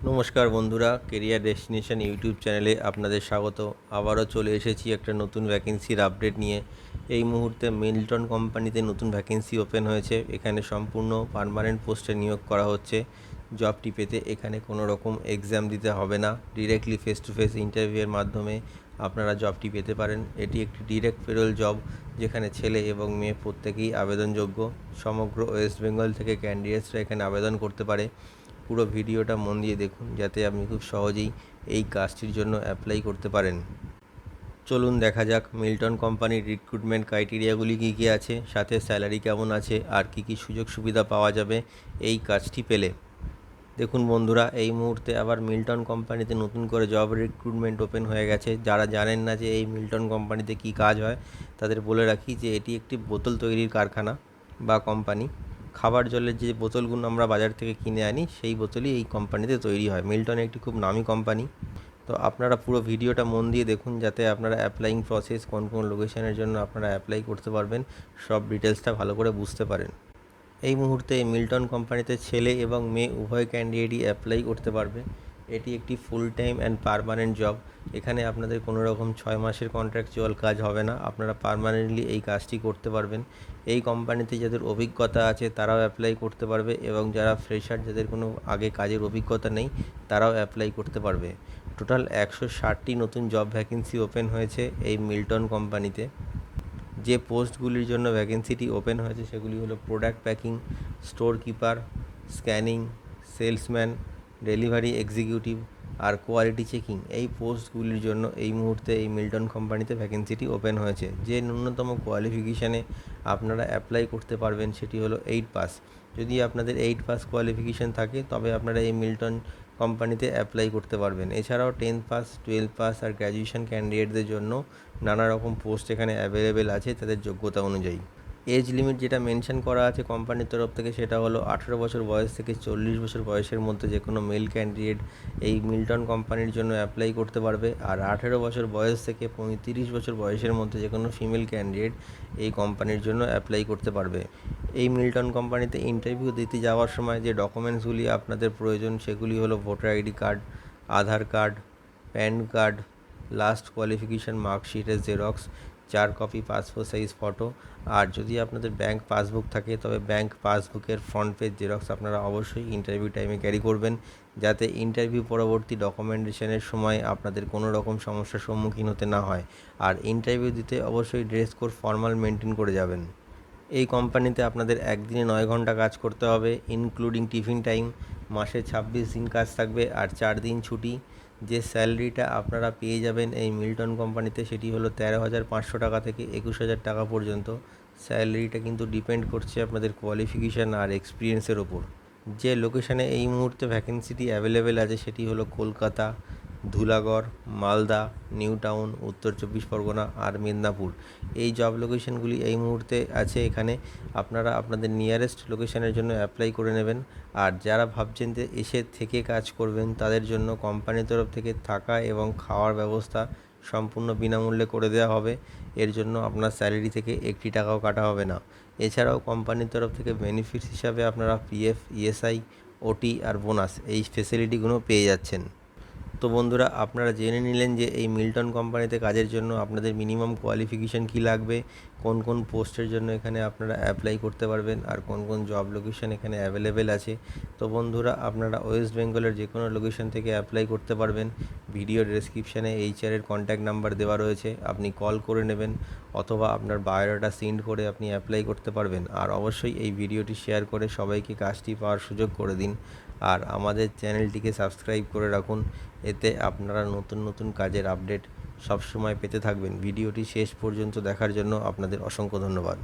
নমস্কার বন্ধুরা, career destination YouTube চ্যানেলে আপনাদের স্বাগত। আবারও চলে এসেছি একটা নতুন ভ্যাকেন্সির আপডেট নিয়ে। এই মুহূর্তে মিল্টন কোম্পানিতে নতুন ভ্যাকেন্সি ওপেন হয়েছে। এখানে সম্পূর্ণ পার্মানেন্ট পোস্টে নিয়োগ করা হচ্ছে। জবটি পেতে এখানে কোনো রকম এক্সাম দিতে হবে না, ডিরেক্টলি ফেস টু ফেস ইন্টারভিউয়ের মাধ্যমে আপনারা জবটি পেতে পারেন। এটি একটি ডিরেক্ট পেরোল জব, যেখানে ছেলে এবং মেয়ে প্রত্যেকেই আবেদনযোগ্য। সমগ্র ওয়েস্ট বেঙ্গল থেকে ক্যান্ডিডেটসরা এখানে আবেদন করতে পারে। পুরো ভিডিওটা মন দিয়ে দেখুন, যাতে আপনি খুব সহজেই এই কাজটির জন্য অ্যাপ্লাই করতে পারেন। চলুন দেখা যাক মিল্টন কোম্পানির রিক্রুটমেন্ট ক্রাইটেরিয়াগুলি কী কী আছে, সাথে স্যালারি কেমন আছে, আর কী কী সুযোগ সুবিধা পাওয়া যাবে এই কাজটি পেলে। দেখুন বন্ধুরা, এই মুহূর্তে আবার মিল্টন কোম্পানিতে নতুন করে জব রিক্রুটমেন্ট ওপেন হয়ে গেছে। যারা জানেন না যে এই মিল্টন কোম্পানিতে কী কাজ হয়, তাদের বলে রাখি যে এটি একটি বোতল তৈরির কারখানা বা কোম্পানি। খাবার জলের যে বোতলগুলো আমরা বাজার থেকে কিনে আনি, সেই বোতলই এই কোম্পানিতে তৈরি হয়। মিল্টন একটি খুব নামি কোম্পানি। তো আপনারা পুরো ভিডিওটা মন দিয়ে দেখুন, যাতে আপনারা অ্যাপ্লাইং প্রসেস, কোন কোন লোকেশনের জন্য আপনারা অ্যাপ্লাই করতে পারবেন, সব ডিটেলসটা ভালো করে বুঝতে পারেন। এই মুহূর্তে মিল্টন কোম্পানিতে ছেলে এবং মেয়ে উভয় ক্যান্ডিডেটই অ্যাপ্লাই করতে পারবে। এটি একটি full time and permanent job. এখানে আপনাদের কোনো রকম 6 মাসের কন্ট্রাকচুয়াল কাজ হবে না, আপনারা পার্মানেন্টলি এই কাজটি করতে পারবেন। এই কোম্পানিতে যাদের অভিজ্ঞতা আছে তারাও অ্যাপ্লাই করতে পারবে, এবং যারা ফ্রেশার, যাদের কোনো আগে কাজের অভিজ্ঞতা নেই, তারাও অ্যাপ্লাই করতে পারবে। টোটাল 160টি নতুন জব ভ্যাকেন্সি ওপেন হয়েছে এই মিল্টন কোম্পানিতে। যে পোস্টগুলির জন্য ভ্যাকেন্সিটি ওপেন হয়েছে সেগুলি হলো product packing, store keeper, scanning, salesman, delivery executive আর কোয়ালিটি চেকিং। এই পোস্টগুলির জন্য এই মুহূর্তে এই মিল্টন কোম্পানিতে ভ্যাকেন্সিটি ওপেন হয়েছে। যে ন্যূনতম কোয়ালিফিকেশানে আপনারা অ্যাপ্লাই করতে পারবেন সেটি হলো 8 পাস। যদি আপনাদের 8 পাস কোয়ালিফিকেশান থাকে, তবে আপনারা এই মিল্টন কোম্পানিতে অ্যাপ্লাই করতে পারবেন। এছাড়াও 10 পাস, 12 পাস আর গ্র্যাজুয়েশন ক্যান্ডিডেটদের জন্য নানা রকম পোস্ট এখানে অ্যাভেলেবেল আছে তাদের যোগ্যতা অনুযায়ী। এজ লিমিট যেটা মেনশন করা আছে কোম্পানির তরফ থেকে, সেটা হলো 18 বছর বয়স থেকে 40 বছর বয়সের মধ্যে যে কোনো মেল ক্যান্ডিডেট এই মিল্টন কোম্পানির জন্য অ্যাপ্লাই করতে পারবে। আর 18 বছর বয়স থেকে 35 বছর বয়সের মধ্যে যে কোনো ফিমেল ক্যান্ডিডেট এই কোম্পানির জন্য অ্যাপ্লাই করতে পারবে। এই মিল্টন কোম্পানিতে ইন্টারভিউ দিতে যাওয়ার সময় যে ডকুমেন্টসগুলি আপনাদের প্রয়োজন, সেগুলি হলো voter ID card, Aadhaar card, PAN card, last qualification মার্কশিটের xerox, 4 copy passport size photo, আর যদি আপনাদের ব্যাংক পাসবুক থাকে তবে ব্যাংক পাসবুকের ফ্রন্ট পেজ জেরক্স আপনারা অবশ্যই ইন্টারভিউ টাইমে ক্যারি করবেন, যাতে ইন্টারভিউ পরবর্তী ডকুমেন্টেশনের সময় আপনাদের কোনো রকম সমস্যার সম্মুখীন হতে না হয়। আর ইন্টারভিউ দিতে অবশ্যই ড্রেস কোড ফর্মাল মেনটেন করে যাবেন। এই কোম্পানিতে আপনাদের একদিনে 9 ঘন্টা কাজ করতে হবে, ইনক্লুডিং টিফিন টাইম। মাসে 26 দিন কাজ থাকবে আর 4 দিন ছুটি। যে স্যালারিটা আপনারা পেয়ে যাবেন এই মিল্টন কোম্পানিতে, সেটি হলো 13,500 টাকা থেকে 21,000 টাকা পর্যন্ত। স্যালারিটা কিন্তু ডিপেন্ড করছে আপনাদের কোয়ালিফিকেশান আর এক্সপিরিয়েন্সের ওপর। যে লোকেশানে এই মুহূর্তে ভ্যাকেন্সিটি অ্যাভেলেবেল আছে সেটি হলো কলকাতা, ধুলাগড়, মালদা, নিউ টাউন, উত্তর 24 পরগনা আর মেদিনীপুর। এই জব লোকেশনগুলি এই মুহূর্তে আছে এখানে। আপনারা আপনাদের নিয়ারেস্ট লোকেশনের জন্য অ্যাপ্লাই করে নেবেন। আর যারা ভাবছেন যে এসে থেকে কাজ করবেন, তাদের জন্য কোম্পানির তরফ থেকে থাকা এবং খাওয়ার ব্যবস্থা সম্পূর্ণ বিনামূল্যে করে দেওয়া হবে। এর জন্য আপনার স্যালারি থেকে 1 টাকাও কাটা হবে না। এছাড়াও কোম্পানির তরফ থেকে বেনিফিটস হিসাবে আপনারা পিএফ, ইএসআই, ওটি আর বোনাস এই ফেসিলিটিগুলো পেয়ে যাচ্ছেন। তো বন্ধুরা, আপনারা জেনে নিলেন যে এই মিল্টন কোম্পানিতে কাজের জন্য আপনাদের মিনিমাম কোয়ালিফিকেশান কী লাগবে, কোন কোন পোস্টের জন্য এখানে আপনারা অ্যাপ্লাই করতে পারবেন, আর কোন কোন জব লোকেশন এখানে অ্যাভেলেবেল আছে। তো বন্ধুরা, আপনারা ওয়েস্ট বেঙ্গলের যে কোনো লোকেশন থেকে অ্যাপ্লাই করতে পারবেন। ভিডিও ডেসক্রিপশানে এইচআরের কন্ট্যাক্ট নাম্বার দেওয়া রয়েছে, আপনি কল করে নেবেন, অথবা আপনার বায়োডাটা সেন্ড করে আপনি অ্যাপ্লাই করতে পারবেন। আর অবশ্যই এই ভিডিওটি শেয়ার করে সবাইকে কাজটি পাওয়ার সুযোগ করে দিন। আর আমাদের চ্যানেলটিকে সাবস্ক্রাইব করে রাখুন, এতে আপনারা নতুন নতুন কাজের আপডেট সবসময় পেতে থাকবেন। ভিডিওটি শেষ পর্যন্ত দেখার জন্য আপনাদের অসংখ্য ধন্যবাদ।